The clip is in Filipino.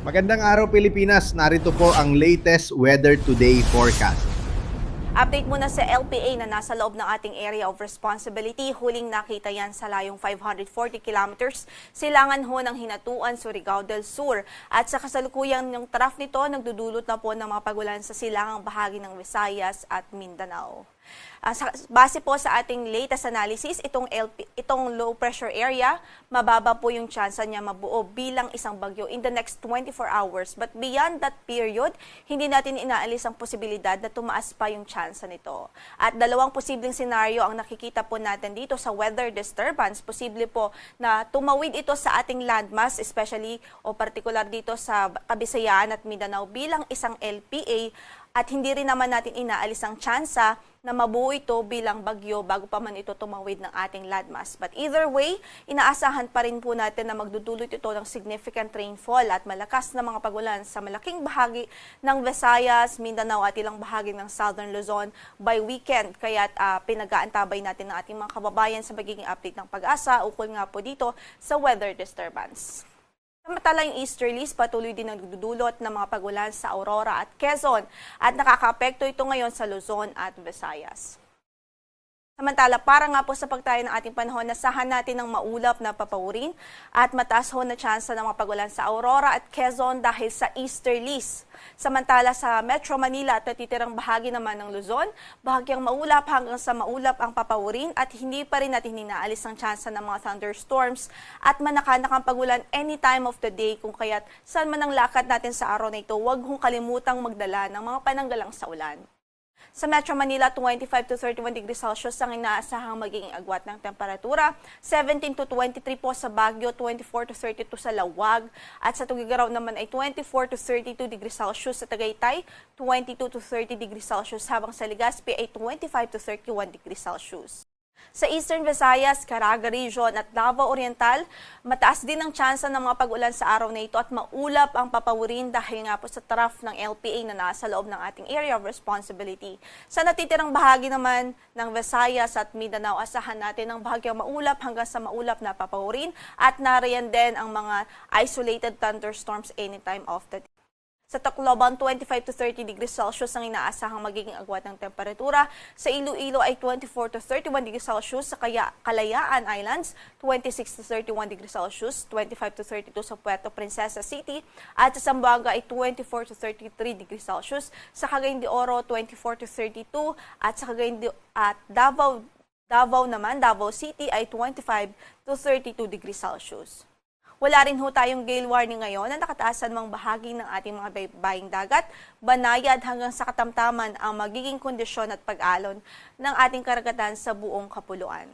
Magandang araw Pilipinas, narito po ang latest Weather Today forecast. Update muna sa LPA na nasa loob ng ating area of responsibility. Huling nakita yan sa layong 540 kilometers. Silangan ho ng Hinatuan, Surigao del Sur. At sa kasalukuyang ng trough nito, nagdudulot na po ng mga pagulan sa silangang bahagi ng Visayas at Mindanao. Base po sa ating latest analysis, itong low pressure area, mababa po yung tsansa niya mabuo bilang isang bagyo in the next 24 hours. But beyond that period, hindi natin inaalis ang posibilidad na tumaas pa yung tsansa nito. At dalawang posibleng senaryo ang nakikita po natin dito sa weather disturbance. Posible po na tumawid ito sa ating landmass, especially o particular dito sa Kabisayaan at Mindanao bilang isang LPA. At hindi rin naman natin inaalis ang tsansa na mabuo ito bilang bagyo bago pa man ito tumawid ng ating landmass. But either way, inaasahan pa rin po natin na magdudulot ito ng significant rainfall at malakas na mga pagulan sa malaking bahagi ng Visayas, Mindanao at ilang bahagi ng Southern Luzon by weekend. Kaya pinag-aantabay natin ng ating mga kababayan sa magiging update ng Pag-asa ukol nga po dito sa weather disturbance. Samantala yung easterlies patuloy din nagdudulot ng mga pagulan sa Aurora at Quezon at nakakaapekto ito ngayon sa Luzon at Visayas. Samantala, para nga po sa pagtayo ng ating panahon, nasahan natin ng maulap na papawirin at mataas ho na tsansa ng mga pagulan sa Aurora at Quezon dahil sa easterlies. Samantala sa Metro Manila at natitirang bahagi naman ng Luzon, bahagyang maulap hanggang sa maulap ang papawirin at hindi pa rin natin inaalis ang tsansa ng mga thunderstorms at manakanakang pagulan any time of the day kung kaya't saan man ang lakad natin sa araw na ito, huwag hong kalimutang magdala ng mga pananggalang sa ulan. Sa Metro Manila, 25 to 31 degrees Celsius ang inaasahang magiging agwat ng temperatura. 17 to 23 po sa Baguio, 24 to 32 sa Lawag. At sa Tugigaraw naman ay 24 to 32 degrees Celsius sa Tagaytay, 22 to 30 degrees Celsius habang sa Legazpi ay 25 to 31 degrees Celsius. Sa Eastern Visayas, Caraga Region at Davao Oriental, mataas din ang tsansa ng mga pag-ulan sa araw na ito at maulap ang papawirin dahil nga po sa trough ng LPA na nasa loob ng ating area of responsibility. Sa natitirang bahagi naman ng Visayas at Mindanao, asahan natin ang bahagyang maulap hanggang sa maulap na papawirin at nariyan din ang mga isolated thunderstorms anytime of the day. Sa Tacloban, 25 to 30 degrees Celsius ang inaasahang magiging agwat ng temperatura. Sa Iloilo ay 24 to 31 degrees Celsius. Sa Kalayaan Islands, 26 to 31 degrees Celsius. 25 to 32 sa Puerto Princesa City. At sa Zamboanga ay 24 to 33 degrees Celsius. Sa Cagayan de Oro, 24 to 32. At sa Davao City ay 25 to 32 degrees Celsius. Wala rin ho tayong gale warning ngayon na nakataasan mang bahagi ng ating mga baybaying dagat, banayad hanggang sa katamtaman ang magiging kondisyon at pag-alon ng ating karagatan sa buong kapuluan.